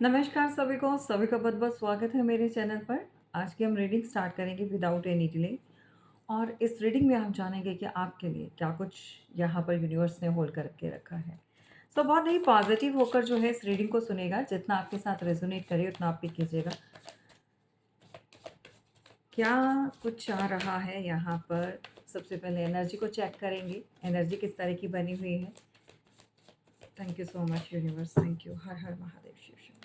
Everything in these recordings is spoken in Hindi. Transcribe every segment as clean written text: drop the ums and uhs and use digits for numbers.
नमस्कार सभी का बहुत-बहुत स्वागत है मेरे चैनल पर। आज की हम रीडिंग स्टार्ट करेंगे विदाउट एनी डिले और इस रीडिंग में हम जानेंगे कि आपके लिए क्या कुछ यहाँ पर यूनिवर्स ने होल्ड करके रखा है। बहुत ही पॉजिटिव होकर जो है इस रीडिंग को सुनेगा, जितना आपके साथ रेज़ोनेट करे उतना आप पिक कीजिएगा। क्या कुछ आ रहा है यहाँ पर? सबसे पहले एनर्जी को चेक करेंगे, एनर्जी किस तरह की बनी हुई है। Thank you so much universe, thank you. हर हर महादेव, शिव शंकर।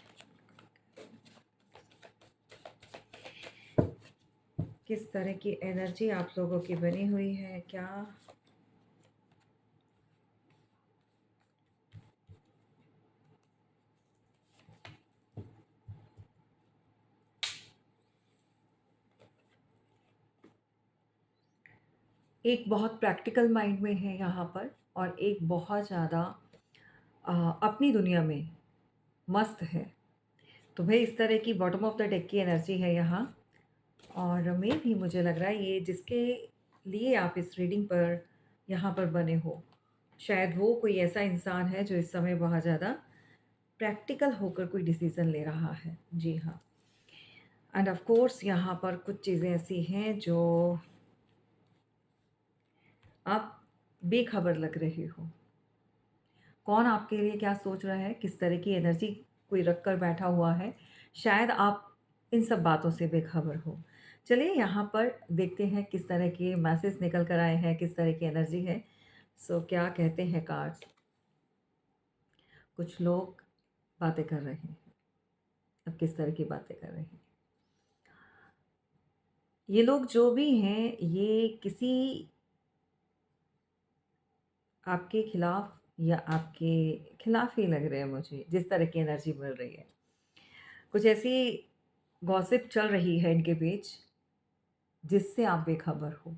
किस तरह की एनर्जी आप लोगों की बनी हुई है? क्या एक बहुत प्रैक्टिकल माइंड में है यहाँ पर और एक बहुत ज़्यादा अपनी दुनिया में मस्त है। तो भाई इस तरह की बॉटम ऑफ द डेक की एनर्जी है यहाँ। और मे भी मुझे लग रहा है ये जिसके लिए आप इस रीडिंग पर यहाँ पर बने हो, शायद वो कोई ऐसा इंसान है जो इस समय बहुत ज़्यादा प्रैक्टिकल होकर कोई डिसीज़न ले रहा है। जी हाँ। एंड ऑफ़ कोर्स यहाँ पर कुछ चीज़ें ऐसी हैं जो आप बेखबर लग रहे हो। कौन आपके लिए क्या सोच रहा है, किस तरह की एनर्जी कोई रख कर बैठा हुआ है, शायद आप इन सब बातों से बेखबर हो। चलिए यहाँ पर देखते हैं किस तरह के मैसेज निकल कर आए हैं, किस तरह की एनर्जी है। क्या कहते हैं कार्ड्स? कुछ लोग बातें कर रहे हैं। अब किस तरह की बातें कर रहे हैं? ये लोग जो भी हैं, ये किसी आपके खिलाफ या आपके खिलाफ ही लग रहे हैं मुझे, जिस तरह की एनर्जी मिल रही है। कुछ ऐसी गॉसिप चल रही है इनके बीच, जिससे आप बेखबर हो।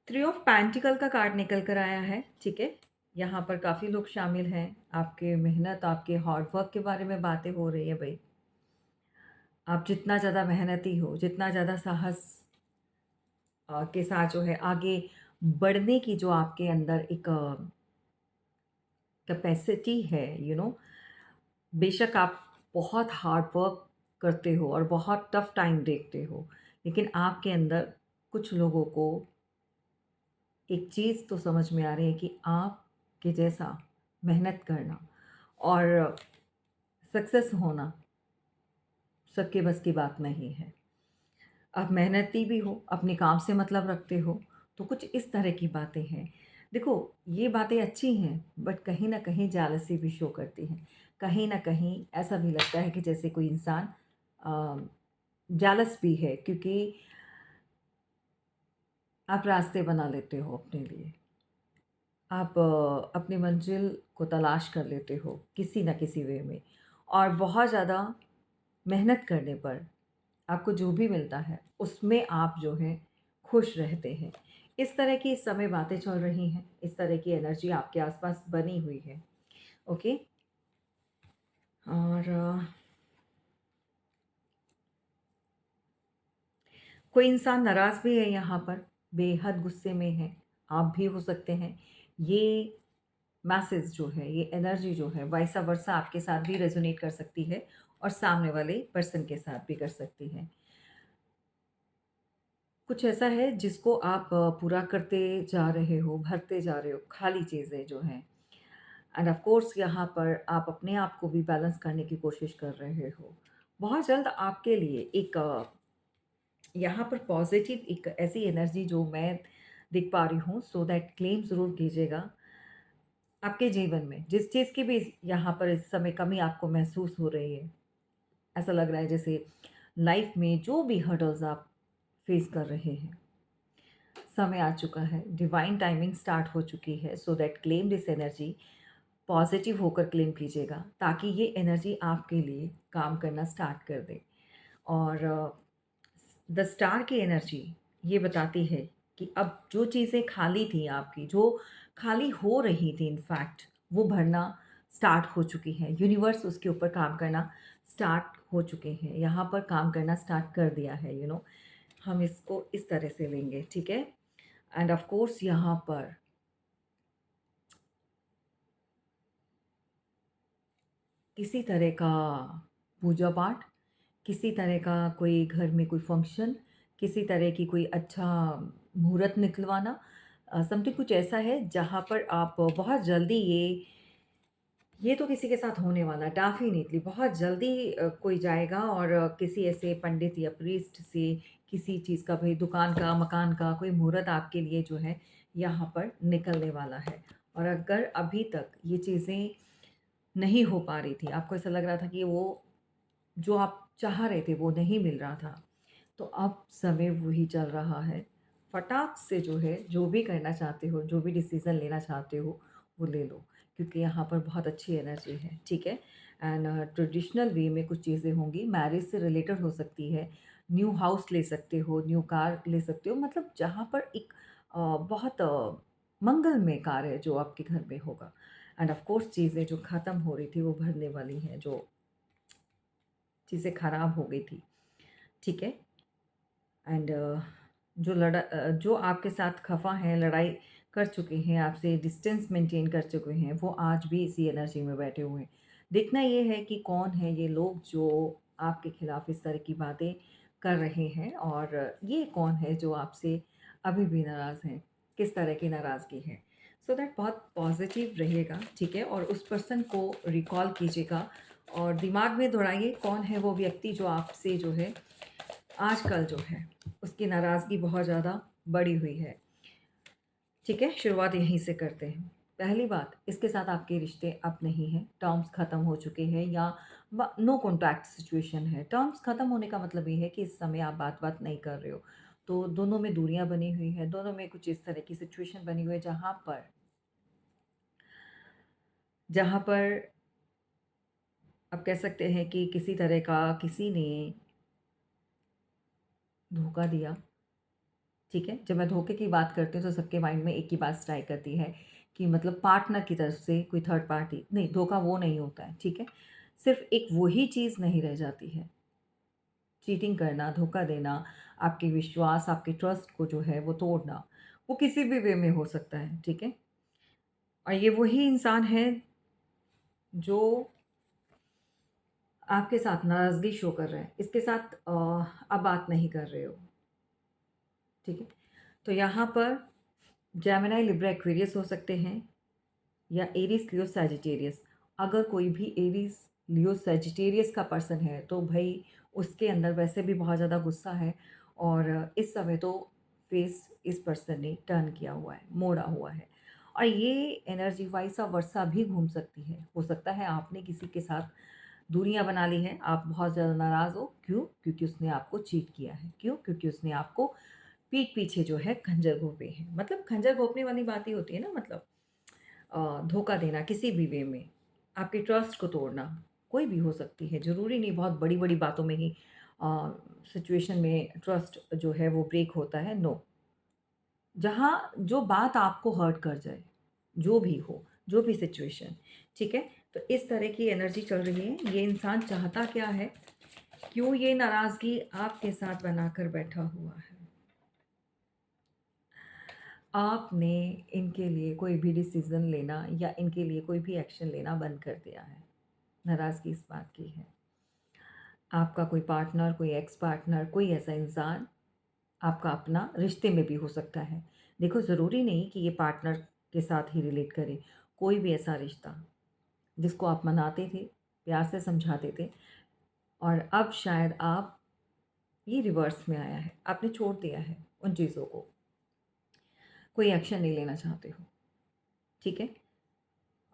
थ्री ऑफ पेंटिकल का कार्ड निकल कर आया है, ठीक है? यहाँ पर काफ़ी लोग शामिल हैं। आपके मेहनत, आपके हार्ड वर्क के बारे में बातें हो रही है भई। आप जितना ज़्यादा मेहनती हो, जितना ज़्यादा साहस के साथ जो है आगे बढ़ने की जो आपके अंदर एक कैपेसिटी है, बेशक आप बहुत हार्ड वर्क करते हो और बहुत टफ टाइम देखते हो, लेकिन आपके अंदर कुछ लोगों को एक चीज़ तो समझ में आ रही है कि आपके जैसा मेहनत करना और सक्सेस होना सबके बस की बात नहीं है। आप मेहनती भी हो, अपने काम से मतलब रखते हो, तो कुछ इस तरह की बातें हैं। देखो, ये बातें अच्छी हैं, बट कहीं न कहीं जेलसी भी शो करती हैं। कहीं न कहीं ऐसा भी लगता है कि जैसे कोई इंसान अ, जेलस भी है, क्योंकि आप रास्ते बना लेते हो अपने लिए। आप अपनी मंज़िल को तलाश कर लेते हो किसी न किसी वे में, और बहुत ज़्यादा मेहनत करने पर आपको जो भी मिलता है, उसमें आप जो है खुश रहते हैं। इस तरह की इस समय बातें चल रही हैं, इस तरह की एनर्जी आपके आस-पास बनी हुई है, ओके? और कोई इंसान नाराज़ भी है यहाँ पर, बेहद गुस्से में है, आप भी हो सकते हैं। ये मैसेज जो है, ये एनर्जी जो है, वाइसा वर्सा आपके साथ भी रेज़ोनेट कर सकती है और सामने वाले पर्सन के साथ भी कर सकती है। कुछ ऐसा है जिसको आप पूरा करते जा रहे हो, भरते जा रहे हो, खाली चीज़ें जो हैं। एंड ऑफ़ कोर्स यहाँ पर आप अपने आप को भी बैलेंस करने की कोशिश कर रहे हो। बहुत जल्द आपके लिए एक यहाँ पर पॉज़िटिव एक ऐसी एनर्जी जो मैं देख पा रही हूँ, सो दैट क्लेम ज़रूर कीजिएगा। आपके जीवन में जिस चीज़ की भी यहाँ पर इस समय कमी आपको महसूस हो रही है, ऐसा लग रहा है जैसे लाइफ़ में जो भी हर्डल्स आप फेस कर रहे हैं, समय आ चुका है, डिवाइन टाइमिंग स्टार्ट हो चुकी है, so that claim this energy. Positive होकर क्लेम कीजिएगा ताकि ये एनर्जी आपके लिए काम करना स्टार्ट कर दे। और द स्टार की एनर्जी ये बताती है कि अब जो चीज़ें खाली थी आपकी, जो खाली हो रही थी इनफैक्ट, वो भरना स्टार्ट हो चुकी हैं। यूनिवर्स उसके ऊपर काम करना स्टार्ट हो चुके हैं, यहाँ पर काम करना स्टार्ट कर दिया है, हम इसको इस तरह से लेंगे, ठीक है? एंड ऑफ कोर्स यहाँ पर किसी तरह का पूजा-पाठ, किसी तरह का कोई घर में कोई फंक्शन, किसी तरह की कोई अच्छा मुहूर्त निकलवाना, समथिंग कुछ ऐसा है जहाँ पर आप बहुत जल्दी ये तो किसी के साथ होने वाला है डेफ़िनिटली बहुत जल्दी कोई जाएगा और किसी ऐसे पंडित या प्रीस्ट से किसी चीज़ का भई दुकान का, मकान का कोई मुहूर्त आपके लिए जो है यहाँ पर निकलने वाला है। और अगर अभी तक ये चीज़ें नहीं हो पा रही थी, आपको ऐसा लग रहा था कि वो जो आप चाह रहे थे वो नहीं मिल रहा था, तो अब समय वही चल रहा है। फटाक से जो है, जो भी करना चाहते हो, जो भी डिसीज़न लेना चाहते हो, वो ले लो क्योंकि यहाँ पर बहुत अच्छी एनर्जी है, ठीक है? एंड ट्रेडिशनल वे में कुछ चीज़ें होंगी, मैरिज से रिलेटेड हो सकती है, न्यू हाउस ले सकते हो, न्यू कार ले सकते हो, मतलब जहाँ पर एक बहुत मंगलमय कार्य है जो आपके घर में होगा। एंड ऑफ कोर्स चीज़ें जो ख़त्म हो रही थी, वो भरने वाली हैं, जो चीज़ें खराब हो गई थी, ठीक है? एंड जो आपके साथ खफ़ा हैं, लड़ाई कर चुके हैं, आपसे डिस्टेंस मेंटेन कर चुके हैं, वो आज भी इसी एनर्जी में बैठे हुए हैं। देखना ये है कि कौन है ये लोग जो आपके खिलाफ़ इस तरह की बातें कर रहे हैं और ये कौन है जो आपसे अभी भी नाराज़ हैं, किस तरह की नाराज़गी है। सो दैट बहुत पॉज़िटिव रहिएगा, ठीक है? और उस पर्सन को रिकॉल कीजिएगा और दिमाग में दौड़ाइए कौन है वो व्यक्ति जो आपसे जो है आजकल जो है उसकी नाराज़गी बहुत ज़्यादा बढ़ी हुई है। ठीक है? शुरुआत यहीं से करते हैं। पहली बात, इसके साथ आपके रिश्ते अब नहीं हैं, टर्म्स ख़त्म हो चुके हैं या नो कॉन्टैक्ट सिचुएशन है। टर्म्स ख़त्म होने का मतलब ये है कि इस समय आप बात-वात नहीं कर रहे हो। तो दोनों में दूरियाँ बनी हुई हैं, दोनों में कुछ इस तरह की सिचुएशन बनी हुई है जहाँ पर आप कह सकते हैं कि किसी तरह का किसी ने धोखा दिया। ठीक है? जब मैं धोखे की बात करती हूँ तो सबके माइंड में एक ही बात स्ट्राइक करती है कि मतलब पार्टनर की तरफ से कोई थर्ड पार्टी नहीं, धोखा वो नहीं होता है, ठीक है? सिर्फ़ एक वही चीज़ नहीं रह जाती है, चीटिंग करना, धोखा देना, आपके विश्वास, आपके ट्रस्ट को जो है वो तोड़ना, वो किसी भी वे में हो सकता है, ठीक है? और ये वही इंसान है जो आपके साथ नाराज़गी शो कर रहा है, इसके साथ आप बात नहीं कर रहे हो, ठीक है? तो यहाँ पर जेमिनी, लिब्रा, एक्वेरियस हो सकते हैं या एरीज़, लियो, सैजिटेरियस। अगर कोई भी एरीज़, लियो, सैजिटेरियस का पर्सन है तो भई उसके अंदर वैसे भी बहुत ज़्यादा गुस्सा है और इस समय तो फेस इस पर्सन ने टर्न किया हुआ है, मोड़ा हुआ है। और ये एनर्जी वाइसा वर्सा भी घूम सकती है। हो सकता है आपने किसी के साथ दूरियाँ बना ली हैं, आप बहुत ज़्यादा नाराज़ हो, क्यों? क्योंकि उसने आपको चीट किया है। क्यों? क्योंकि उसने आपको पीठ पीछे जो है खंजर घोंपे हैं। मतलब खंजर घोंपने वाली बात ही होती है ना मतलब धोखा देना किसी भी वे में, आपके ट्रस्ट को तोड़ना, कोई भी हो सकती है, ज़रूरी नहीं बहुत बड़ी-बड़ी बातों में ही सिचुएशन में ट्रस्ट जो है वो ब्रेक होता है, नो। जहाँ जो बात आपको हर्ट कर जाए, जो भी हो, जो भी सिचुएशन, ठीक है? तो इस तरह की एनर्जी चल रही है, ये इंसान चाहता क्या है? क्यों ये नाराज़गी आपके साथ बनाकर बैठा हुआ है? आपने इनके लिए कोई भी डिसीज़न लेना या इनके लिए कोई भी एक्शन लेना बंद कर दिया है। नाराज़गी इस बात की है। आपका कोई पार्टनर, कोई एक्स पार्टनर, कोई ऐसा इंसान आपका अपना रिश्ते में भी हो सकता है। देखो ज़रूरी नहीं कि ये पार्टनर के साथ ही रिलेट करे। कोई भी ऐसा रिश्ता जिसको आप मनाते थे, प्यार से समझाते थे और अब शायद आप ये रिवर्स में आया है। आपने छोड़ दिया है उन चीज़ों को। कोई एक्शन नहीं लेना चाहते हो, ठीक है?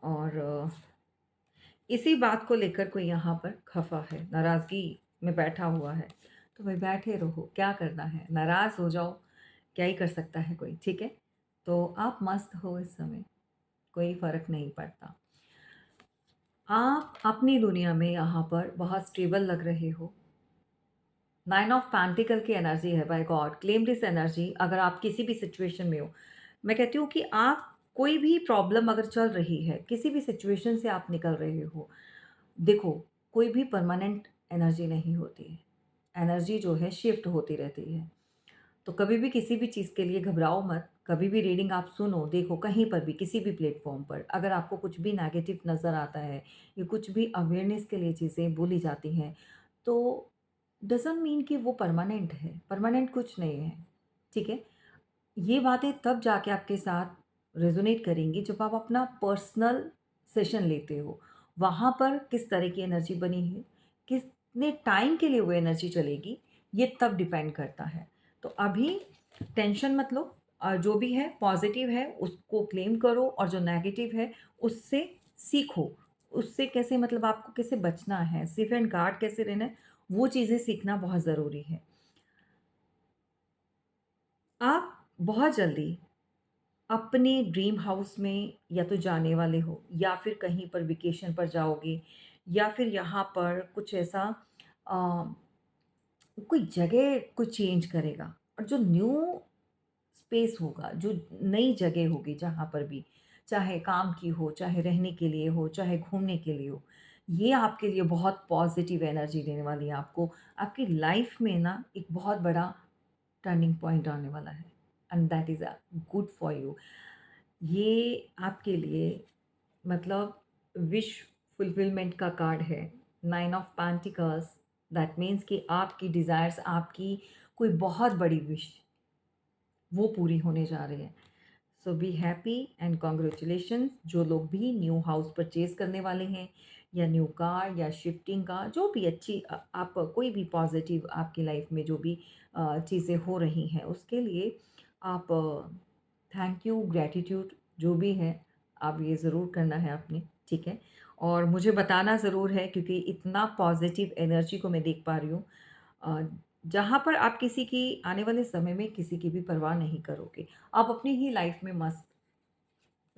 और इसी बात को लेकर कोई यहाँ पर खफ़ा है, नाराज़गी में बैठा हुआ है, तो भाई बैठे रहो, क्या करना है? नाराज़ हो जाओ, क्या ही कर सकता है कोई, ठीक है? तो आप मस्त हो इस समय, कोई फ़र्क नहीं पड़ता। आप अपनी दुनिया में यहाँ पर बहुत स्टेबल लग रहे हो। 9 ऑफ पेंटिकल की एनर्जी है by God, claim this energy अगर आप किसी भी सिचुएशन में हो। मैं कहती हूँ कि आप कोई भी प्रॉब्लम अगर चल रही है, किसी भी सिचुएशन से आप निकल रहे हो, देखो, कोई भी परमानेंट एनर्जी नहीं होती है। एनर्जी जो है शिफ्ट होती रहती है। तो कभी भी किसी भी चीज़ के लिए घबराओ मत। कभी भी रीडिंग आप सुनो, देखो कहीं पर भी, किसी भी प्लेटफ़ॉर्म पर, अगर आपको कुछ भी नेगेटिव नज़र आता है या कुछ भी अवेयरनेस के लिए चीज़ें बोली जाती हैं, तो डज़न्ट मीन कि वो परमानेंट है। परमानेंट कुछ नहीं है, ठीक है? ये बातें तब जाके आपके साथ रेज़ोनेट करेंगी जब आप अपना पर्सनल सेशन लेते हो। वहाँ पर किस तरह की एनर्जी बनी है, कितने टाइम के लिए वो एनर्जी चलेगी, ये तब डिपेंड करता है। तो अभी टेंशन मत लो, जो भी है पॉज़िटिव है उसको क्लेम करो और जो नेगेटिव है उससे सीखो। उससे कैसे मतलब आपको कैसे बचना है, सेफ एंड गार्ड कैसे रहना है, वो चीज़ें सीखना बहुत ज़रूरी है। आप बहुत जल्दी अपने ड्रीम हाउस में या तो जाने वाले हो या फिर कहीं पर वेकेशन पर जाओगे या फिर यहाँ पर कुछ ऐसा अ, कोई जगह कोई चेंज करेगा और जो न्यू स्पेस होगा, जो नई जगह होगी जहाँ पर भी, चाहे काम की हो, चाहे रहने के लिए हो, चाहे घूमने के लिए हो, ये आपके लिए बहुत पॉजिटिव एनर्जी देने वाली है आपको। आपकी लाइफ में ना एक बहुत बड़ा टर्निंग पॉइंट आने वाला है and that is good for you. ये आपके लिए मतलब विश फुलफिलमेंट का कार्ड है। 9 ऑफ पेंटिकल्स दैट मीन्स कि आपकी डिज़ायर्स, आपकी कोई बहुत बड़ी विश वो पूरी होने जा रही है। सो बी हैप्पी एंड कॉन्ग्रेचुलेशंस जो लोग भी न्यू हाउस परचेज़ करने वाले हैं या न्यू कार या शिफ्टिंग का जो भी अच्छी आप कोई भी पॉज़िटिव आपकी लाइफ में जो भी चीज़ें हो रही हैं उसके लिए आप थैंक यू, ग्रैटिट्यूड जो भी है, आप ये ज़रूर करना है आपने, ठीक है? और मुझे बताना ज़रूर है क्योंकि इतना पॉज़िटिव एनर्जी को मैं देख पा रही हूँ अ, जहाँ पर आप किसी की आने वाले समय में किसी की भी परवाह नहीं करोगे। आप अपनी ही लाइफ़ में मस्त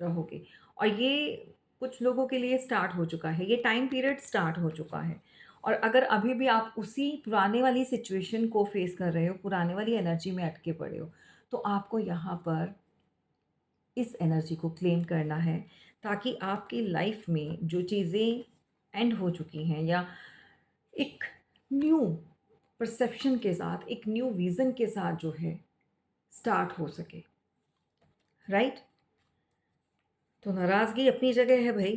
रहोगे और ये कुछ लोगों के लिए स्टार्ट हो चुका है, ये टाइम पीरियड स्टार्ट हो चुका है। और अगर अभी भी आप उसी पुराने वाली सिचुएशन को फ़ेस कर रहे हो, पुराने वाली एनर्जी में अटके पड़े हो, तो आपको यहाँ पर इस एनर्जी को क्लेम करना है ताकि आपकी लाइफ में जो चीज़ें एंड हो चुकी हैं या एक न्यू परसेप्शन के साथ, एक न्यू विज़न के साथ जो है स्टार्ट हो सके, राइट? तो नाराज़गी अपनी जगह है भई।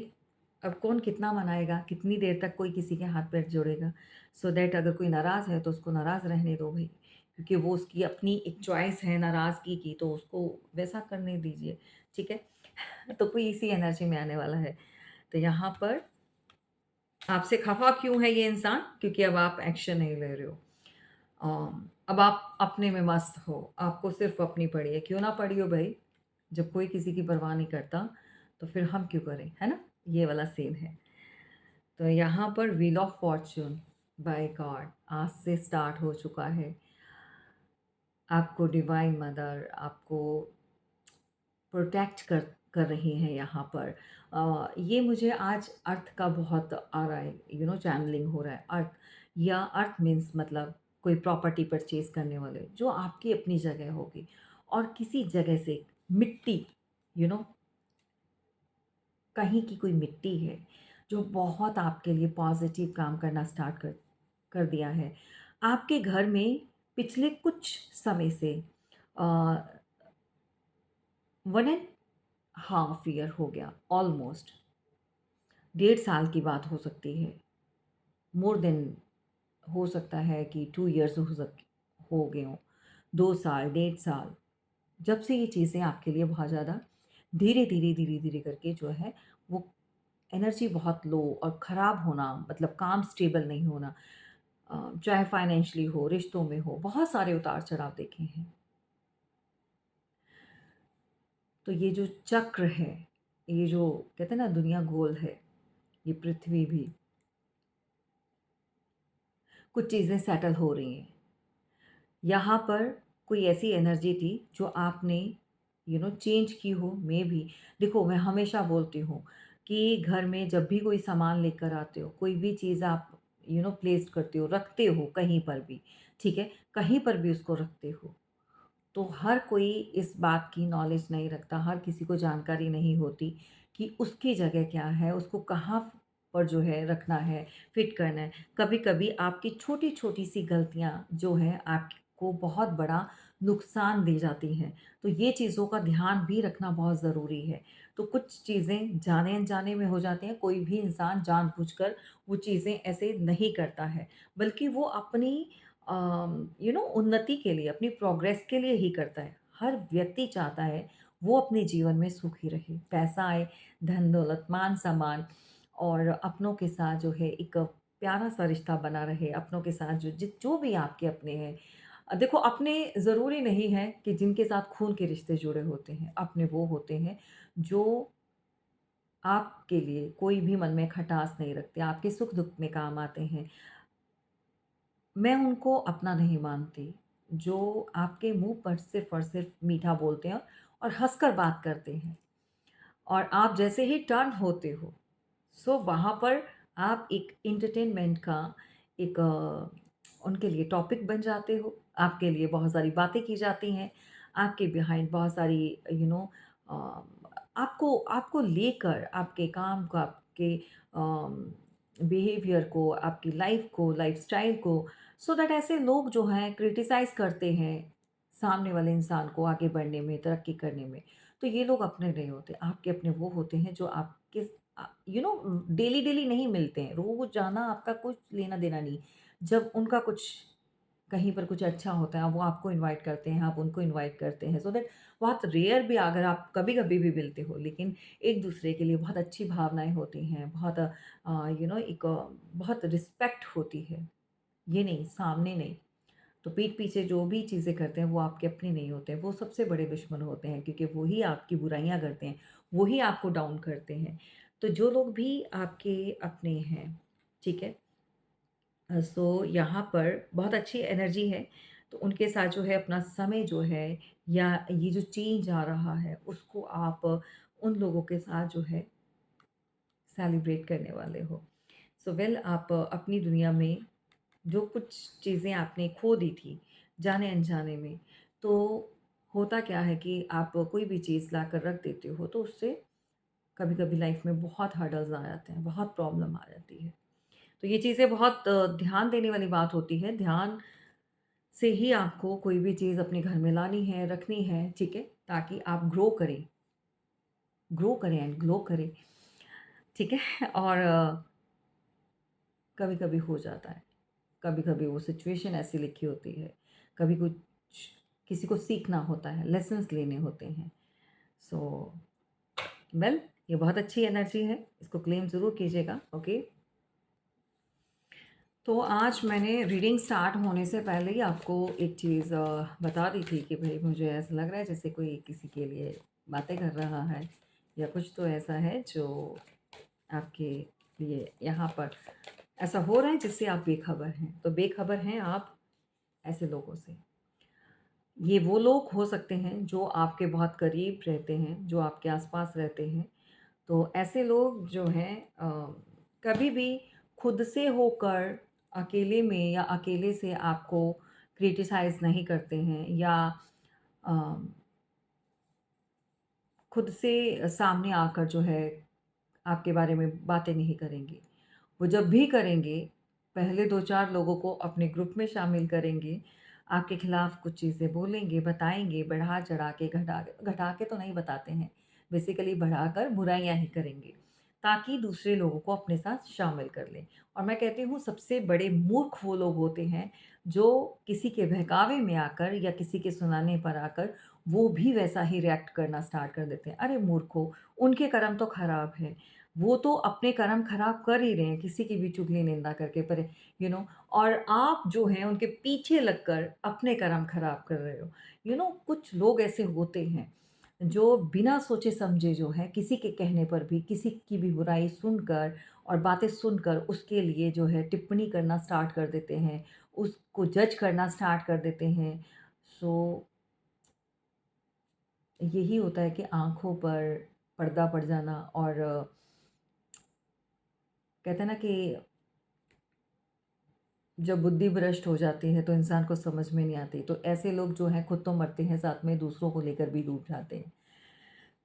अब कौन कितना मनाएगा, कितनी देर तक कोई किसी के हाथ पैर जोड़ेगा। सो दैट अगर कोई नाराज़ है तो उसको नाराज़ रहने दो भई, क्योंकि वो उसकी अपनी एक चॉइस है नाराज़गी की तो उसको वैसा करने दीजिए, ठीक है? तो कोई इसी एनर्जी में आने वाला है। तो यहाँ पर आपसे खफ़ा क्यों है ये इंसान? क्योंकि अब आप एक्शन नहीं ले रहे हो। अब आप अपने में मस्त हो, आपको सिर्फ़ अपनी पड़ी है। क्यों ना पड़ी हो भई? जब कोई किसी की परवाह नहीं करता, तो फिर हम क्यों करें, है ना? ये वाला सीन है। तो यहाँ पर wheel of fortune by God आज से स्टार्ट हो चुका है। आपको डिवाइन मदर आपको प्रोटेक्ट कर रही हैं यहाँ पर। ये मुझे आज अर्थ का बहुत आ रहा है, चैनलिंग हो रहा है अर्थ या अर्थ मीन्स मतलब कोई प्रॉपर्टी परचेज़ करने वाले, जो आपकी अपनी जगह होगी और किसी जगह से मिट्टी, यू नो कहीं की कोई मिट्टी है, जो बहुत आपके लिए पॉज़िटिव काम करना स्टार्ट कर कर दिया है। आपके घर में पिछले कुछ समय से अ, 1 एंड हाफ ईयर हो गया ऑलमोस्ट, 1.5 साल की बात हो सकती है, मोर देन हो सकता है कि 2 इयर्स हो गए हों, 2 साल, 1.5 साल, जब से ये चीज़ें आपके लिए बहुत ज़्यादा धीरे-धीरे, धीरे-धीरे करके जो है वो एनर्जी बहुत लो और ख़राब होना मतलब काम स्टेबल नहीं होना, चाहे फाइनेंशियली हो, रिश्तों में हो, बहुत सारे उतार-चढ़ाव देखे हैं। तो ये जो चक्र है, ये जो कहते हैं ना दुनिया गोल है, ये पृथ्वी भी, कुछ चीज़ें सेटल हो रही हैं। यहाँ पर कोई ऐसी एनर्जी थी जो आपने चेंज की हो मेबी। देखो मैं हमेशा बोलती हूँ कि घर में जब भी कोई सामान लेकर आते हो, कोई भी चीज़ आप प्लेस करते हो, रखते हो कहीं पर भी, ठीक है? कहीं पर भी उसको रखते हो, तो हर कोई इस बात की नॉलेज नहीं रखता, हर किसी को जानकारी नहीं होती कि उसकी जगह क्या है, उसको कहाँ पर जो है रखना है, फिट करना है। कभी-कभी आपकी छोटी-छोटी सी गलतियाँ जो हैं आपको बहुत बड़ा नुकसान दे जाती हैं। तो ये चीज़ों का ध्यान भी रखना बहुत ज़रूरी है। तो कुछ चीज़ें जाने-अनजाने में हो जाती हैं, कोई भी इंसान जानबूझकर वो चीज़ें ऐसे नहीं करता है, बल्कि वो अपनी उन्नति के लिए, अपनी प्रोग्रेस के लिए ही करता है। हर व्यक्ति चाहता है वो अपने जीवन में सुखी रहे, पैसा आए, धन-दौलत, मान-सम्मान और अपनों के साथ जो है एक प्यारा-सा रिश्ता बना रहे, अपनों के साथ जो भी आपके अपने हैं। देखो अपने ज़रूरी नहीं है कि जिनके साथ खून के रिश्ते जुड़े होते हैं, अपने वो होते हैं जो आपके लिए कोई भी मन में खटास नहीं रखते, आपके सुख-दुःख में काम आते हैं। मैं उनको अपना नहीं मानती, जो आपके मुँह पर सिर्फ़ और सिर्फ़ मीठा बोलते हैं और हँसकर बात करते हैं और आप जैसे ही टर्न होते हो, सो वहाँ पर आप एक एंटरटेनमेंट का एक उनके लिए टॉपिक बन जाते हो। आपके लिए बहुत सारी बातें की जाती हैं, आपके बिहाइंड बहुत सारी यू नो अ, आपको आपको लेकर आपके काम को, आपके बिहेवियर को, आपकी लाइफ़ को, लाइफ़स्टाइल को सो दैट ऐसे लोग जो हैं क्रिटिसाइज़ करते हैं, सामने वाले इंसान को आगे बढ़ने में, तरक्की करने में। तो ये लोग अपने नहीं होते, आपके अपने वो होते हैं जो आपके डेली-डेली नहीं मिलते हैं, रोज़ाना आपका कुछ लेना-देना नहीं। जब उनका कुछ कहीं पर कुछ अच्छा होता है, वो आपको इनवाइट करते हैं, आप उनको इनवाइट करते हैं, सो दैट बहुत रेयर भी अगर आप कभी-कभी भी मिलते हो, लेकिन एक-दूसरे के लिए बहुत अच्छी भावनाएँ होती हैं, बहुत एक बहुत रिस्पेक्ट होती है। ये नहीं, सामने नहीं। तो पीठ पीछे जो भी चीज़ें करते हैं वो आपके अपने नहीं होते हैं, वो सबसे बड़े दुश्मन होते हैं क्योंकि वो ही आपकी बुराइयाँ करते हैं, वो ही आपको डाउन करते हैं। तो जो लोग भी आपके अपने हैं, ठीक है? सो यहाँ पर बहुत अच्छी एनर्जी है, तो उनके साथ जो है अपना समय जो है या ये जो चेंज आ रहा है, उसको आप उन लोगों के साथ जो है सेलिब्रेट करने वाले हो। सो वेल आप अपनी दुनिया में जो कुछ चीज़ें आपने खो दी थी, जाने-अनजाने में, तो होता क्या है कि आप कोई भी चीज़ लाकर रख देते हो, तो उससे कभी-कभी लाइफ़ में बहुत हर्डल्स आ जाते हैं, बहुत प्रॉब्लम आ जाती है। तो ये चीज़ें बहुत ध्यान देने वाली बात होती है, ध्यान से ही आपको कोई भी चीज़ अपने घर में लानी है, रखनी है, ठीक है? ताकि आप ग्रो करें एंड ग्लो करें, ठीक है? और कभी-कभी हो जाता है। कभी-कभी वो सिचुएशन ऐसी लिखी होती है, कभी कुछ किसी को सीखना होता है, लेसन्स लेने होते हैं। सो वेल ये बहुत अच्छी एनर्जी है, इसको क्लेम ज़रूर कीजिएगा, ओके? तो आज मैंने रीडिंग स्टार्ट होने से पहले ही आपको एक चीज़ बता दी थी कि भई मुझे ऐसा लग रहा है जैसे कोई किसी के लिए बातें कर रहा है या कुछ तो ऐसा है जो आपके लिए यहाँ पर ऐसा हो रहा है जिससे आप बेखबर हैं। तो बेखबर हैं आप ऐसे लोगों से। ये वो लोग हो सकते हैं जो आपके बहुत करीब रहते हैं, जो आपके आस-पास रहते हैं। तो ऐसे लोग जो हैं कभी भी खुद से होकर अकेले में या अकेले से आपको क्रिटिसाइज़ नहीं करते हैं या अ, खुद से सामने आकर जो है आपके बारे में बातें नहीं करेंगे। वो जब भी करेंगे, पहले 2-4 लोगों को अपने ग्रुप में शामिल करेंगे, आपके खिलाफ कुछ चीज़ें बोलेंगे, बताएँगे, बढ़ा-चढ़ा के, घटा घटा के तो नहीं बताते हैं, बेसिकली बढ़ाकर बुराइयाँ ही करेंगे, ताकि दूसरे लोगों को अपने साथ शामिल कर लें। और मैं कहती हूँ सबसे बड़े मूर्ख वो लोग होते हैं, जो किसी के बहकावे में आकर या किसी के सुनाने पर आकर वो भी वैसा ही रिएक्ट करना स्टार्ट कर देते हैं। अरे मूर्खों! उनके कर्म तो खराब हैं। वो तो अपने कर्म खराब कर ही रहे हैं, किसी की भी चुगली निंदा करके पर और आप जो हैं उनके पीछे लगकर अपने कर्म खराब कर रहे हो। कुछ लोग ऐसे होते हैं, जो बिना सोचे-समझे जो है किसी के कहने पर भी, किसी की भी बुराई सुनकर और बातें सुनकर उसके लिए जो है टिप्पणी करना स्टार्ट कर देते हैं, उसको जज करना स्टार्ट कर देते हैं। सो यही होता है कि आँखों पर पर्दा पड़ जाना और कहते हैं ना कि जब बुद्धि भ्रष्ट हो जाती है तो इंसान को समझ में नहीं आती। तो ऐसे लोग जो हैं खुद तो मरते हैं, साथ में दूसरों को लेकर भी डूब जाते हैं।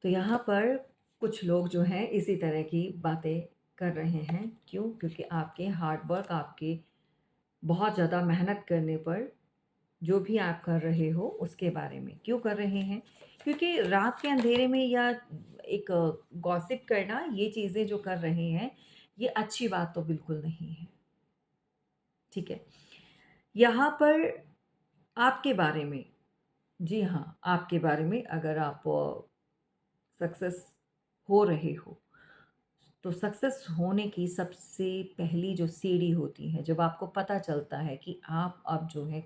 तो यहाँ पर कुछ लोग जो हैं इसी तरह की बातें कर रहे हैं। क्यों? क्योंकि आपके हार्ड वर्क, आपके बहुत ज़्यादा मेहनत करने पर जो भी आप कर रहे हो उसके बारे में। क्यों कर रहे हैं? क्योंकि रात के अंधेरे में या एक गॉसिप करना, ये चीज़ें जो कर रहे हैं, ये अच्छी बात तो बिल्कुल नहीं है, ठीक है? यहाँ पर आपके बारे में, जी हाँ, आपके बारे में अगर आप सक्सेस हो रहे हो, तो सक्सेस होने की सबसे पहली जो सीढ़ी होती है, जब आपको पता चलता है कि आप अब जो है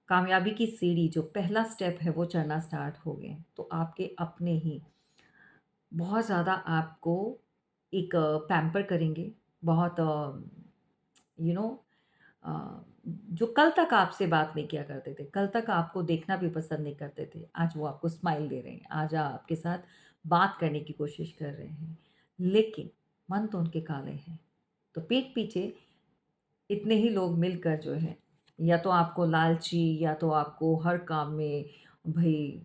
कामयाबी की सीढ़ी, जो पहला स्टेप है वो चढ़ना स्टार्ट हो गए, तो आपके अपने ही बहुत ज़्यादा आपको एक पैम्पर करेंगे, बहुत यू नो अ, जो कल तक आपसे बात नहीं किया करते थे, कल तक आपको देखना भी पसंद नहीं करते थे, आज वो आपको स्माइल दे रहे हैं, आज आपके साथ बात करने की कोशिश कर रहे हैं। लेकिन मन तो उनके काले हैं। तो पीठ पीछे इतने ही लोग मिलकर जो है, या तो आपको लालची, या तो आपको हर काम में भई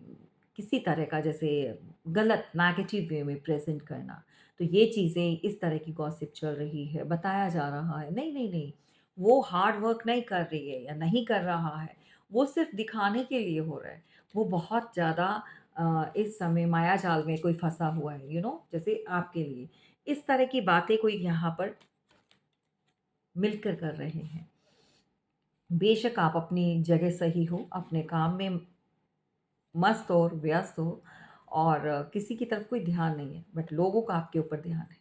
किसी तरह का जैसे गलत नेगेटिव वे में प्रेज़ेंट करना। तो ये चीज़ें इस तरह की गॉसिप चल रही है, बताया जा रहा है। नहीं, नहीं, नहीं, वो हार्ड वर्क नहीं कर रही है या नहीं कर रहा है, वो सिर्फ़ दिखाने के लिए हो रहा है। वो बहुत ज़्यादा इस समय मायाजाल में कोई फँसा हुआ है, जैसे आपके लिए। इस तरह की बातें कोई यहाँ पर मिलकर कर रहे हैं। बेशक आप अपनी जगह सही हो, अपने काम में मस्त हो और व्यस्त हो, और किसी की तरफ कोई ध्यान नहीं है, बट लोगों का आपके ऊपर ध्यान है।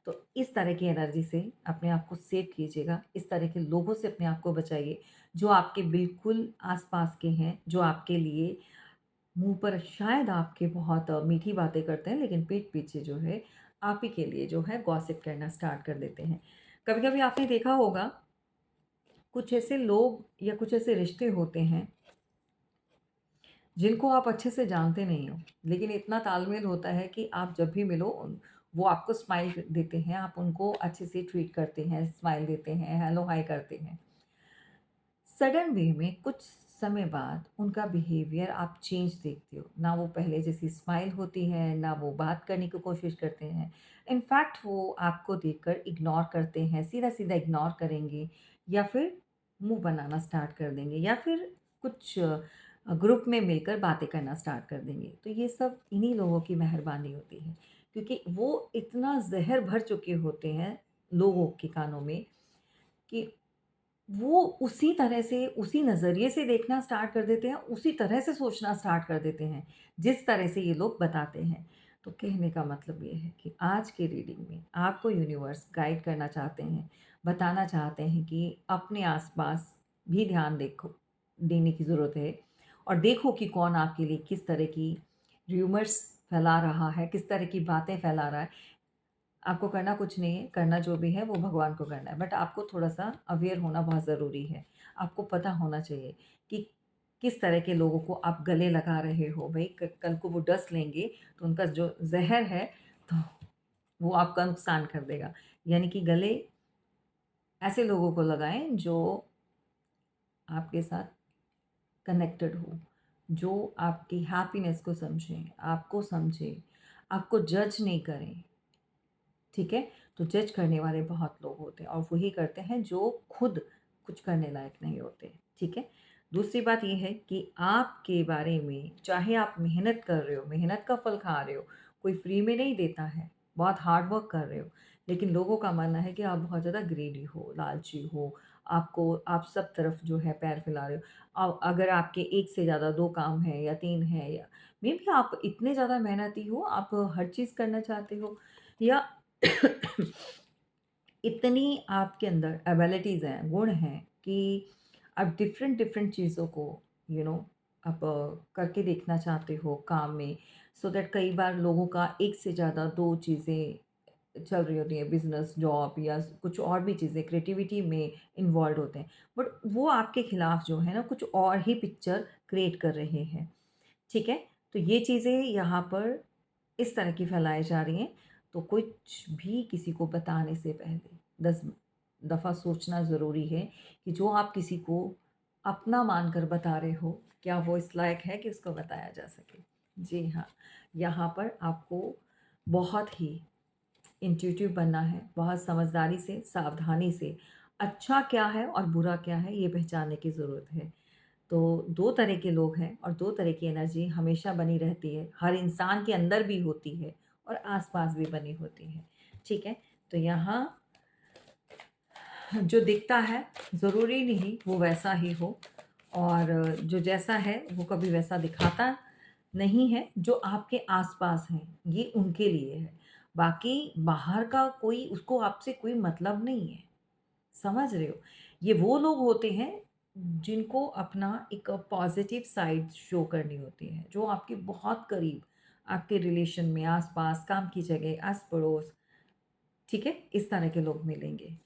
तो इस तरह की एनर्जी से अपने आप को सेव कीजिएगा, इस तरह के लोगों से अपने आप को बचाइए, जो आपके बिल्कुल आस-पास के हैं, जो आपके लिए मुँह पर शायद आपके बहुत मीठी बातें करते हैं, लेकिन पीठ पीछे जो है, आप ही के लिए जो है गॉसिप करना स्टार्ट कर देते हैं। कभी-कभी आपने देखा होगा, कुछ ऐसे लोग या कुछ ऐसे रिश्ते होते हैं जिनको आप अच्छे से जानते नहीं हो, लेकिन इतना तालमेल होता है कि आप जब भी मिलो वो आपको स्माइल देते हैं, आप उनको अच्छे से ट्रीट करते हैं, स्माइल देते हैं, हेलो हाय करते हैं। सडन वे में कुछ समय बाद उनका बिहेवियर आप चेंज देखते हो। ना वो पहले जैसी स्माइल होती है, ना वो बात करने की कोशिश करते हैं। इनफैक्ट वो आपको देखकर इग्नोर करते हैं, सीधा-सीधा इग्नोर करेंगे, या फिर मुँह बनाना स्टार्ट कर देंगे, या फिर कुछ ग्रुप में मिलकर बातें करना स्टार्ट कर देंगे। तो ये सब इन्हीं लोगों की मेहरबानी होती है, क्योंकि वो इतना ज़हर भर चुके होते हैं लोगों के कानों में, कि वो उसी तरह से, उसी नज़रिए से देखना स्टार्ट कर देते हैं, उसी तरह से सोचना स्टार्ट कर देते हैं, जिस तरह से ये लोग बताते हैं। तो कहने का मतलब ये है कि आज की रीडिंग में आपको यूनिवर्स गाइड करना चाहते हैं, बताना चाहते हैं कि अपने आस-पास भी ध्यान देखो देने की ज़रूरत है, और देखो कि कौन आपके लिए किस तरह की र्यूमर्स फैला रहा है, किस तरह की बातें फैला रहा है। आपको करना कुछ नहीं है, करना जो भी है वो भगवान को करना है। बट आपको थोड़ा-सा अवेयर होना बहुत ज़रूरी है। आपको पता होना चाहिए कि किस तरह के लोगों को आप गले लगा रहे हो। भई क कल को वो डस लेंगे, तो उनका जो ज़हर है, तो वो आपका नुकसान कर देगा। यानी कि गले ऐसे लोगों को लगाएँ जो आपके साथ कनेक्टेड हो, जो आपकी हैप्पीनेस को समझें, आपको समझें, आपको जज नहीं करें। ठीक है? तो जज करने वाले बहुत लोग होते हैं, और वही करते हैं जो खुद कुछ करने लायक नहीं होते। ठीक है? दूसरी बात ये है कि आपके बारे में, चाहे आप मेहनत कर रहे हो, मेहनत का फल खा रहे हो, कोई फ्री में नहीं देता है, बहुत हार्ड वर्क कर रहे हो, लेकिन लोगों का मानना है कि आप बहुत ज़्यादा ग्रीडी हो, लालची हो, आप सब तरफ जो है पैर फैला रहे हो। अगर आपके 1 से ज़्यादा 2 काम हैं या 3 हैं, या मेबी आप इतने ज़्यादा मेहनती हो, आप हर चीज़ करना चाहते हो, या इतनी आपके अंदर एबिलिटीज़ हैं, गुण हैं कि आप डिफ़रेंट डिफ़रेंट चीज़ों को यू नो आप करके देखना चाहते हो काम में, सो दैट कई बार लोगों का एक से ज़्यादा 2 चीज़ें चल रही होती हैं, बिज़नेस, जॉब या कुछ और भी चीज़ें क्रिएटिविटी में इन्वॉल्वड होते हैं। बट वो आपके खिलाफ जो है ना, कुछ और ही पिक्चर क्रिएट कर रहे हैं। ठीक है? तो ये चीज़ें यहाँ पर इस तरह की फैलाई जा रही हैं, तो कुछ भी किसी को बताने से पहले 10 दफ़ा सोचना ज़रूरी है कि जो आप किसी को अपना मानकर बता रहे हो, क्या वो इस लायक है कि उसको बताया जा सके? जी हाँ, यहाँ पर आपको बहुत ही इंट्यूटिव बनना है, बहुत समझदारी से, सावधानी से, अच्छा क्या है और बुरा क्या है, ये पहचानने की ज़रूरत है। तो 2 तरह के लोग हैं और 2 तरह की एनर्जी हमेशा बनी रहती है। हर इंसान के अंदर भी होती है और आस-पास भी बनी होती है। ठीक है? तो यहाँ जो दिखता है ज़रूरी नहीं वो वैसा ही हो, और जो जैसा है वो कभी वैसा दिखाता नहीं है। जो आपके आस-पास हैं ये उनके लिए है। बाकी बाहर का कोई, उसको आपसे कोई मतलब नहीं है। समझ रहे हो? ये वो लोग होते हैं जिनको अपना एक पॉज़िटिव साइड शो करनी होती है, जो आपके बहुत करीब, आपके रिलेशन में, आस-पास, काम की जगह, आस-पड़ोस, ठीक है? इस तरह के लोग मिलेंगे।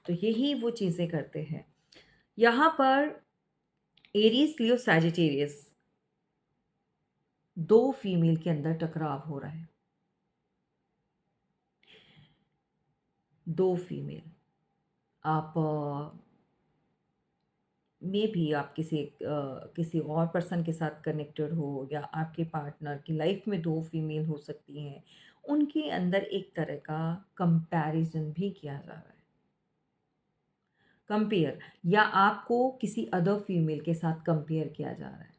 तो यही वो चीज़ें करते हैं। यहाँ पर एरीज़, लियो, सैजिटेरियस 2 फीमेल के अंदर टकराव हो रहा है। 2 फीमेल। आप मेबी आप किसी और पर्सन के साथ कनेक्टेड हो, या आपके पार्टनर की लाइफ में 2 फीमेल हो सकती हैं। उनके अंदर एक तरह का कंपैरिज़न भी किया जा रहा है। कंपेयर, या आपको किसी अदर फीमेल के साथ कंपेयर किया जा रहा है।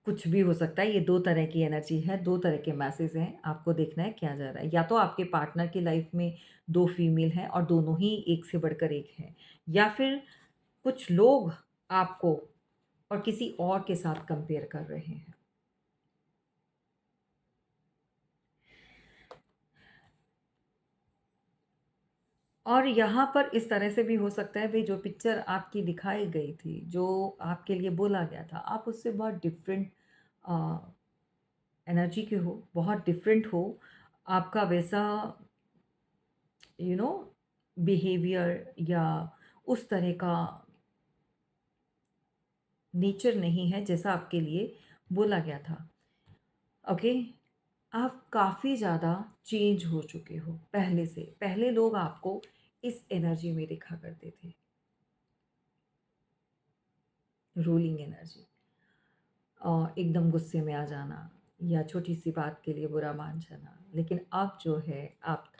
कुछ भी हो सकता है, ये 2 तरह की एनर्जी है, 2 तरह के मैसेज हैं, आपको देखना है क्या जा रहा है। या तो आपके पार्टनर की लाइफ में 2 फीमेल हैं और दोनों ही एक से बढ़कर एक हैं, या फिर कुछ लोग आपको और किसी और के साथ कंपेयर कर रहे हैं। और यहाँ पर इस तरह से भी हो सकता है, भई जो पिक्चर आपकी दिखाई गई थी, जो आपके लिए बोला गया था, आप उससे बहुत डिफरेंट अ, एनर्जी के हो, बहुत डिफरेंट हो। आपका वैसा यू नो बिहेवियर या उस तरह का नेचर नहीं है जैसा आपके लिए बोला गया था। ओके? आप काफ़ी ज़्यादा चेंज हो चुके हो पहले से। पहले लोग आपको इस एनर्जी में देखा करते थे, रूलिंग एनर्जी। एकदम गुस्से में आ जाना, या छोटी-सी बात के लिए बुरा मान जाना। लेकिन अब जो है, आप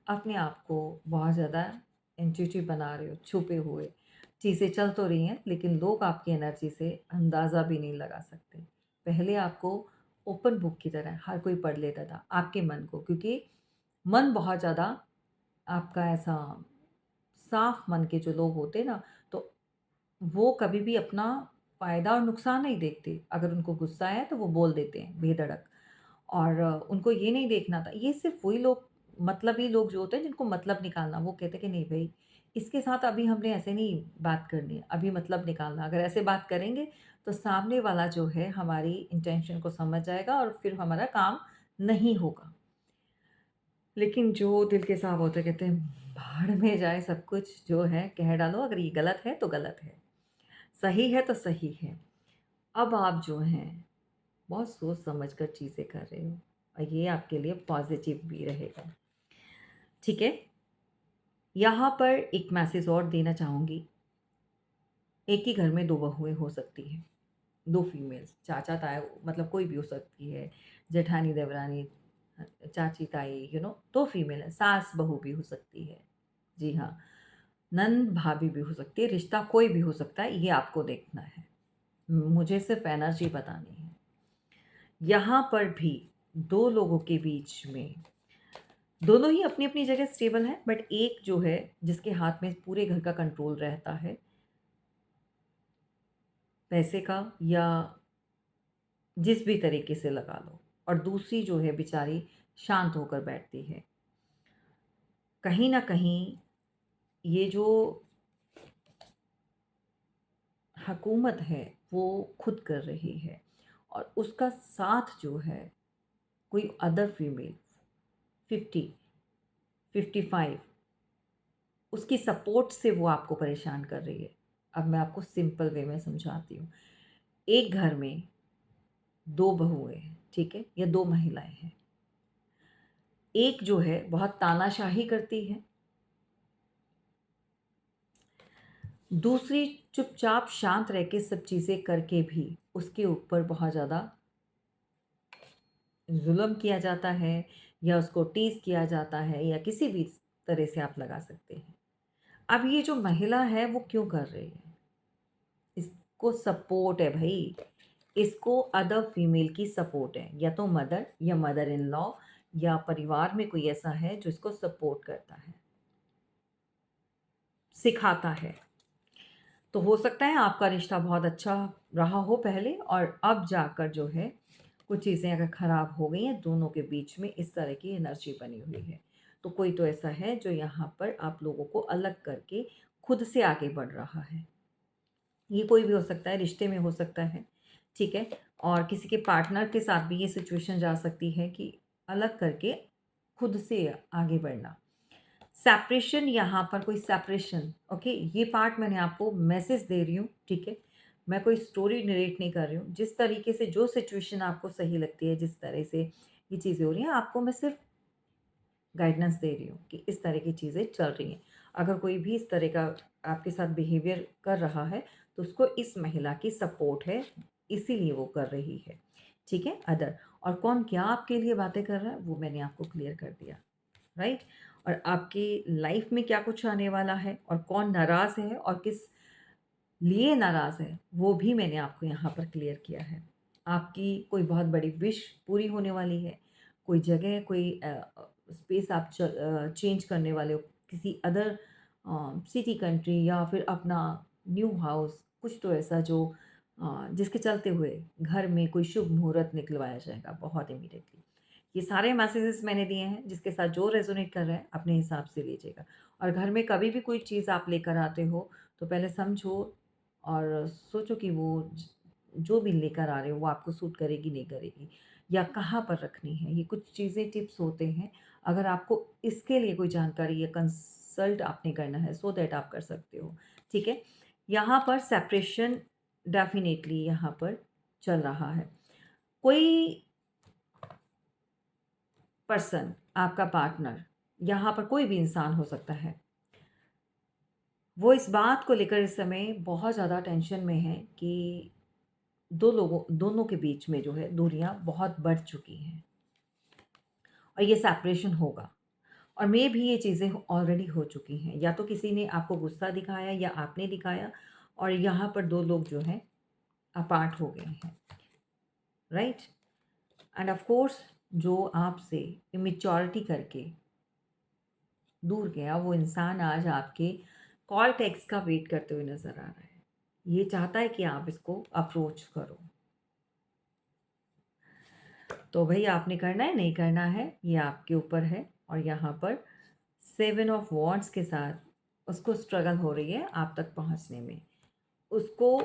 अपने आप को बहुत ज़्यादा इंट्यूटिव बना रहे हो, छुपे हुए। चीज़ें चल तो रही हैं, लेकिन लोग आपकी एनर्जी से अंदाज़ा भी नहीं लगा सकते। पहले आपको ओपन बुक की तरह हर कोई पढ़ लेता था, आपके मन को, क्योंकि मन बहुत ज़्यादा आपका ऐसा साफ मन के जो लोग होते हैं ना, तो वो कभी भी अपना फ़ायदा और नुकसान नहीं देखते। अगर उनको गुस्सा है तो वो बोल देते हैं बेधड़क, और उनको ये नहीं देखना था। ये सिर्फ़ वही लोग, मतलबी लोग जो होते हैं जिनको मतलब निकालना, वो कहते हैं कि नहीं भई, इसके साथ अभी हमने ऐसे नहीं बात करनी है, अभी मतलब निकालना। अगर ऐसे बात करेंगे तो सामने वाला जो है हमारी इंटेंशन को समझ जाएगा और फिर हमारा काम नहीं होगा। लेकिन जो दिल के साफ होते हैं, कहते हैं भाड़ में जाए सब कुछ, जो है कह डालो, अगर ये गलत है तो गलत है, सही है तो सही है। अब आप जो हैं बहुत सोच समझ कर चीज़ें कर रहे हो, और ये आपके लिए पॉज़िटिव भी रहेगा। ठीक है? यहाँ पर एक मैसेज और देना चाहूँगी। एक ही घर में 2 बहुएँ हो सकती हैं, 2 फीमेल्स, चाचा-ताया, मतलब कोई भी हो सकती है, जेठानी-देवरानी, चाची-ताई, 2 फीमेल हैं, सास-बहू भी हो सकती है। जी हाँ, नंद-भाभी भी हो सकती है, रिश्ता कोई भी हो सकता है, ये आपको देखना है। मुझे सिर्फ़ एनर्जी बतानी है। यहाँ पर भी 2 लोगों के बीच में, दोनों ही अपनी-अपनी जगह स्टेबल हैं, बट एक जो है जिसके हाथ में पूरे घर का कंट्रोल रहता है, पैसे का या जिस भी तरीके से लगा लो, और दूसरी जो है बेचारी शांत होकर बैठती है। कहीं न कहीं ये जो हुकूमत है वो खुद कर रही है, और उसका साथ जो है कोई अदर फीमेल 50, 55, उसकी सपोर्ट से वो आपको परेशान कर रही है। अब मैं आपको सिंपल वे में समझाती हूँ। एक घर में 2 बहुएँ हैं, ठीक है? या 2 महिलाएँ हैं। एक जो है बहुत तानाशाही करती है, दूसरी चुपचाप शांत रह के सब चीज़ें करके भी उसके ऊपर बहुत ज़्यादा ज़ुल्म किया जाता है, या उसको टीज़ किया जाता है, या किसी भी तरह से आप लगा सकते हैं। अब ये जो महिला है वो क्यों कर रही है? को सपोर्ट है भई। इसको अदर फीमेल की सपोर्ट है, या तो मदर या मदर इन लॉ या परिवार में कोई ऐसा है जो इसको सपोर्ट करता है, सिखाता है। तो हो सकता है आपका रिश्ता बहुत अच्छा रहा हो पहले, और अब जाकर जो है कुछ चीज़ें अगर ख़राब हो गई हैं, दोनों के बीच में इस तरह की एनर्जी बनी हुई है। तो कोई तो ऐसा है जो यहाँ पर आप लोगों को अलग करके खुद से आगे बढ़ रहा है। ये कोई भी हो सकता है, रिश्ते में हो सकता है, ठीक है? और किसी के पार्टनर के साथ भी ये सिचुएशन जा सकती है कि अलग करके खुद से आगे बढ़ना। सेपरेशन, यहाँ पर कोई सेपरेशन, ओके? ये पार्ट मैंने आपको मैसेज दे रही हूँ, ठीक है? मैं कोई स्टोरी नरेट नहीं कर रही हूँ। जिस तरीके से जो सिचुएशन आपको सही लगती है, जिस तरह से ये चीज़ें हो रही हैं, आपको मैं सिर्फ़ गाइडेंस दे रही हूँ कि इस तरह की चीज़ें चल रही हैं। अगर कोई भी इस तरह का आपके साथ बिहेवियर कर रहा है, तो उसको इस महिला की सपोर्ट है, इसीलिए वो कर रही है, ठीक है? अदर, और कौन क्या आपके लिए बातें कर रहा है, वो मैंने आपको क्लियर कर दिया, राइट? और आपकी लाइफ में क्या कुछ आने वाला है और कौन नाराज़ है और किस लिए नाराज़ है, वो भी मैंने आपको यहाँ पर क्लियर किया है। आपकी कोई बहुत बड़ी विश पूरी होने वाली है, कोई जगह, कोई स्पेस आप चेंज करने वाले हो, किसी अदर सिटी, कंट्री, या फिर अपना न्यू हाउस, कुछ तो ऐसा जो जिसके चलते हुए घर में कोई शुभ मुहूर्त निकलवाया जाएगा बहुत इमीडिएटली। ये सारे मैसेजेस मैंने दिए हैं, जिसके साथ जो रेज़ोनेट कर रहा है अपने हिसाब से लीजिएगा। और घर में कभी भी कोई चीज़ आप लेकर आते हो, तो पहले समझो और सोचो कि वो जो भी लेकर आ रहे हो वो आपको सूट करेगी नहीं करेगी, या कहाँ पर रखनी है। ये कुछ चीज़ें, टिप्स होते हैं। अगर आपको इसके लिए कोई जानकारी या कंसल्ट आपने करना है, सो दैट आप कर सकते हो, ठीक है? यहाँ पर सेपरेशन डेफ़िनेटली यहाँ पर चल रहा है। कोई पर्सन, आपका पार्टनर, यहाँ पर कोई भी इंसान हो सकता है, वो इस बात को लेकर इस समय बहुत ज़्यादा टेंशन में है कि दोनों के बीच में जो है दूरियां बहुत बढ़ चुकी हैं, और ये सेपरेशन होगा। और मे भी ये चीज़ें ऑलरेडी हो चुकी हैं, या तो किसी ने आपको गुस्सा दिखाया या आपने दिखाया, और यहाँ पर दो लोग जो हैं अपार्ट हो गए हैं, राइट? एंड ऑफ कोर्स जो आपसे इमेच्योरिटी करके दूर गया, वो इंसान आज आपके कॉल टेक्स्ट का वेट करते हुए नज़र आ रहा है। ये चाहता है कि आप इसको अप्रोच करो। तो भई आपने करना है, नहीं करना है, ये आपके ऊपर है। और यहाँ पर 7 ऑफ वॉन्ड्स के साथ उसको स्ट्रगल हो रही है आप तक पहुँचने में। उसको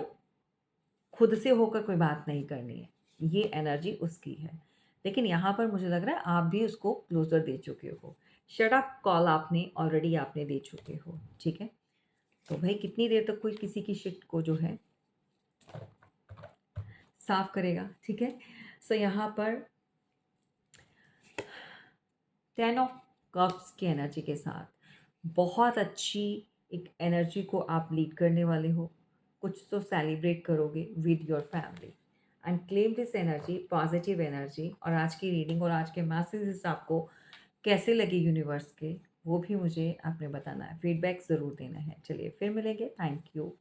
खुद से होकर कोई बात नहीं करनी है, ये एनर्जी उसकी है। लेकिन यहाँ पर मुझे लग रहा है आप भी उसको क्लोज़र दे चुके हो। शट अप कॉल आपने ऑलरेडी आपने दे चुके हो, ठीक है? तो भई कितनी देर तक कोई किसी की शिट को जो है साफ़ करेगा, ठीक है? सो यहाँ पर 10 ऑफ कप्स की एनर्जी के साथ बहुत अच्छी एक एनर्जी को आप लीड करने वाले हो। कुछ तो सेलिब्रेट करोगे with your family and claim this energy, positive energy. और आज की रीडिंग और आज के मैसेजेस आपको कैसे लगे यूनिवर्स के, वो भी मुझे आपने बताना है, फीडबैक ज़रूर देना है। चलिए फिर मिलेंगे, थैंक यू।